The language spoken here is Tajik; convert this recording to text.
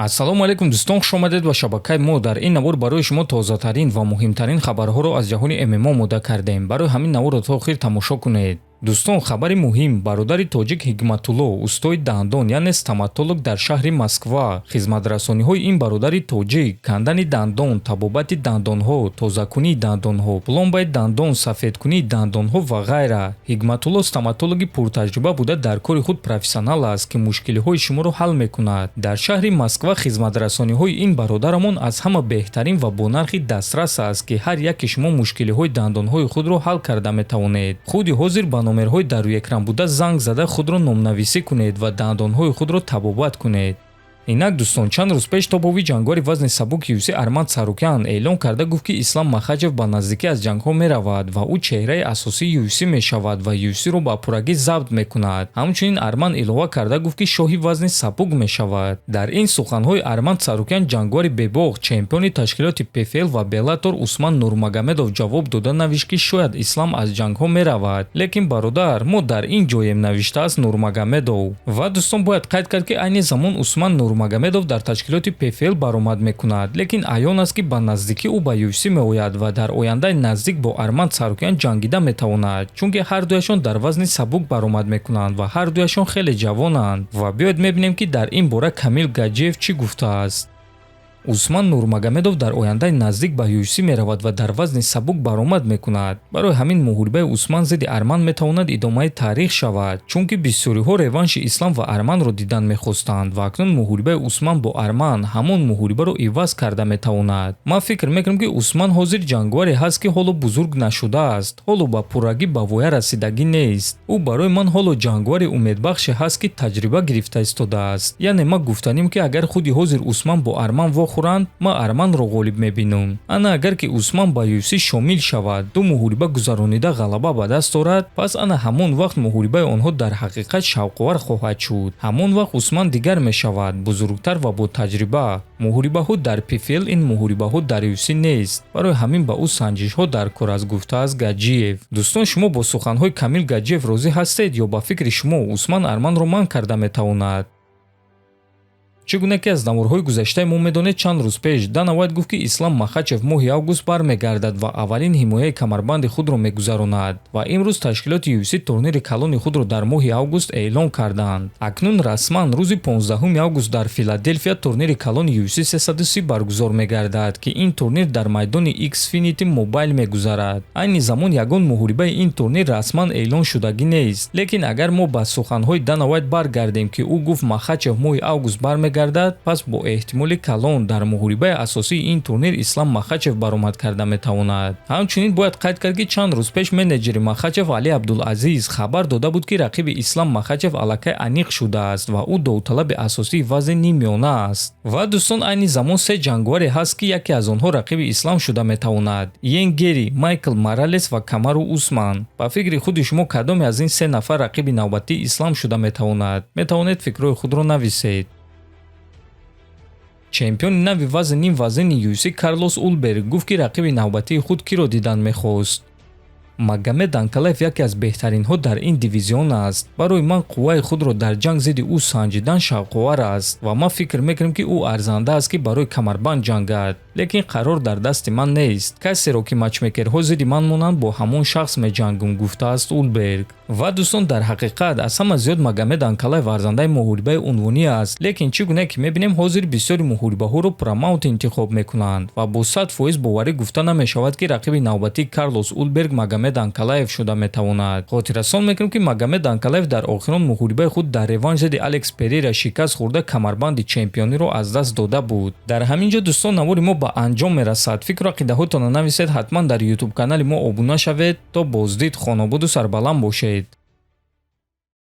ассалому алайкум дӯстон, хуш омадед ба шабакаи мо. Дар ин навор барои шумо тозатарин ва муҳимтарин хабарҳоро аз ҷаҳони ММО мода кардем. Барои ҳамин наворро то охир тамошо кунед. дӯстон, хабари муҳим: бародари тоҷик Ҳикматулло, устои дандон яъне стоматолог дар шаҳри Москва, хизматрасониҳои ин бародари тоҷик кандани дандон, табобати дандонҳо, тозакунии дандонҳо, пломбаи дандон, сафедкунии дандонҳо ва ғайра. Ҳикматулло стоматологи пуртаҷриба буда дар кори худ профессионал аст, ки мушкилиҳои шуморо ҳал мекунад. Дар шаҳри Москва хизматрасониҳои ин бародарамон аз ҳама беҳтарин ва бо нархи дастрас аст, ки ҳар яки шумо мушкилиҳои дандонҳои худро ҳал карда метавонед. худи ҳозир ба номерҳои дар рӯекран буда занг зада худро номнависӣ кунед ва дандонҳои худро табобат кунед. инак дӯстон, чанд рӯз пеш тобови ҷангори вазни сабук UFC Арман Царукян эълон карда гуфт, ки Ислам Махачев ба наздикӣ аз ҷангҳо меравад ва ӯ чеҳраи асосии UFC мешавад ва UFC-ро ба пуррагӣ забт мекунад. ҳамчунин Арман илова карда гуфт, ки шоҳи вазни сабук мешавад. дар ин суханҳои Арман Царукян ҷангори бебоғ чемпиони ташкилоти PFL ва Bellator Усман Нурмагомедов ҷавоб дода навишт, ки шояд Ислам аз ҷангҳо меравад, лекин бародар, мо дар ин ҷоем, навиштааст Нурмагомедов. ва дӯстон, бояд қайд кард, ки айни замон Усман Нурмагомедов дар ташкилоти PFL баромад мекунад, лекин аён аст, ки ба наздикӣ ӯ ба UFC меояд ва дар ояндаи наздик бо Арман Царукян ҷангида метавонад, чунки ҳардуяшон дар вазни сабук баромад мекунанд ва ҳардуяшон хеле ҷавонанд. ва биёед мебинем, ки дар ин бора Камил Гаджиев чӣ гуфтааст. Усман Нурмагомедов дар ояндаи наздик ба UFC меравад ва дар вазни сабук баромад мекунад. барои ҳамин муҳорибаи Усман зидди Арман метавонад идомаи таърих шавад, чунки бисёриҳо реванши Ислам ва Арманро дидан мехостанд ва акнун муҳорибаи Усман бо Арман ҳамон муҳорибаро иваз карда метавонад. ман фикр мекунам, ки Усман ҳозир ҷангваре ҳаст, ки ҳоло бузург нашудааст, ҳоло ба пуррагӣ ба воя расидагӣ нест. ӯ барои ман ҳоло ҷангвари умедбахше ҳаст, ки таҷриба гирифта истодааст. яъне ма гуфтаним, ки агар худи ҳозир Усман бо Арман вохӯранд, ма Арманро ғолиб мебинам. ана агар ки Усман ба UFC шомил шавад, ду муҳориба гузаронида ғалаба ба даст орад, пас ана ҳамон вақт муҳорибаи онҳо дар ҳақиқат шавқовар хоҳад шуд. ҳамон вақт Усман дигар мешавад, бузургтар ва бо таҷриба. муҳорибаҳо дар PFL ин муҳорибаҳо дар UFC нест. барои ҳамин ба ӯ санҷишҳо дар кор аст, гуфтааст Гаджиев. дӯстон, шумо бо суханҳои Камил Гаджиев розӣ ҳастед ё ба фикри шумо Усман Арманро манъ карда метавонад? чӣ гуна ки аз наворҳои гузаштаи мо медонед, чанд рӯз пеш Дана Вайт гуфт, ки Ислам Махачев моҳи август бармегардад ва аввалин ҳимояи камарбанди худро мегузаронад ва имрӯз ташкилоти UFC турнири калони худро дар моҳи август эълон карданд. акнун расман рӯзи 15 август дар Филаделфия турнири калони UFC 330 баргузор мегардад, ки ин турнир дар майдони Xfinity Mobile мегузарад. айни замон ягон муҳорибаи ин турнир расман эълон шудагӣ нест, лекин агар мо ба суханҳои Дана Вайт баргардем, ки ӯ гуфт Махачев моҳи август бармегардад, пас бо эҳтимоли калон дар муҳорибаи асосии ин турнир Ислам Махачев баромад карда метавонад. ҳамчунин бояд қайд кард, ки чанд рӯз пеш менеҷери Махачев Али Абдулазиз хабар дода буд, ки рақиби Ислам Махачев аллакай аниқ шудааст ва ӯ довталаби асосии вазни нимёна аст. ва дӯстон, айни замон се ҷангваре ҳаст, ки яке аз онҳо рақиби Ислам шуда метавонад: Иен Гери, Майкл Моралес ва Камару Усман. ба фикри худи шумо кадоме аз ин се нафар рақиби навбатии Ислам шуда метавонад? метавонед фикрҳои худро нависед. чемпиони нави вазни ним вазнини UFC Карлос Улберг гуфт, ки рақиби навбатии худ киро дидан мехост. Магомед Анкалаев яке аз беҳтаринҳо дар ин дивизион аст. барои ман қувваи худро дар ҷанг зидди ӯ санҷидан шавқовар аст ва ман фикр мекунам, ки ӯ арзанда аст, ки барои камарбанд ҷангад, лекин қарор дар дасти ман нест. касеро ки матчмекерҳо зидди ман монанд, бо ҳамон шахс меҷангум, гуфтааст Улберг. ва дӯстон, дар ҳақиқат аз ҳама зиёд Магомед Анкалаев арзандаи муҳорибаи унвонӣ аст, лекин чӣ гуна ки мебинем, ҳозир бисёри муҳорибаҳоро промаунт интихоб мекунанд ва бо 100% боварӣ гуфта намешавад, ки рақиби навбатии Карлос Улберг Магомед Анкалаев шуда метавонад. хотиррасон мекунем, ки Магомед Анкалаев дар охирон муҳорибаи худ дар реванш зидди Алекс Перейра шикаст хӯрда камарбанди чемпиониро аз даст дода буд. дар ҳамин ҷо дӯстон, навори мо ба анҷом мерасад. фикру ақидаҳоятонро нависед, ҳатман дар YouTube канали мо обуна шавед. то боздид, хонободу сарбаланд бошед.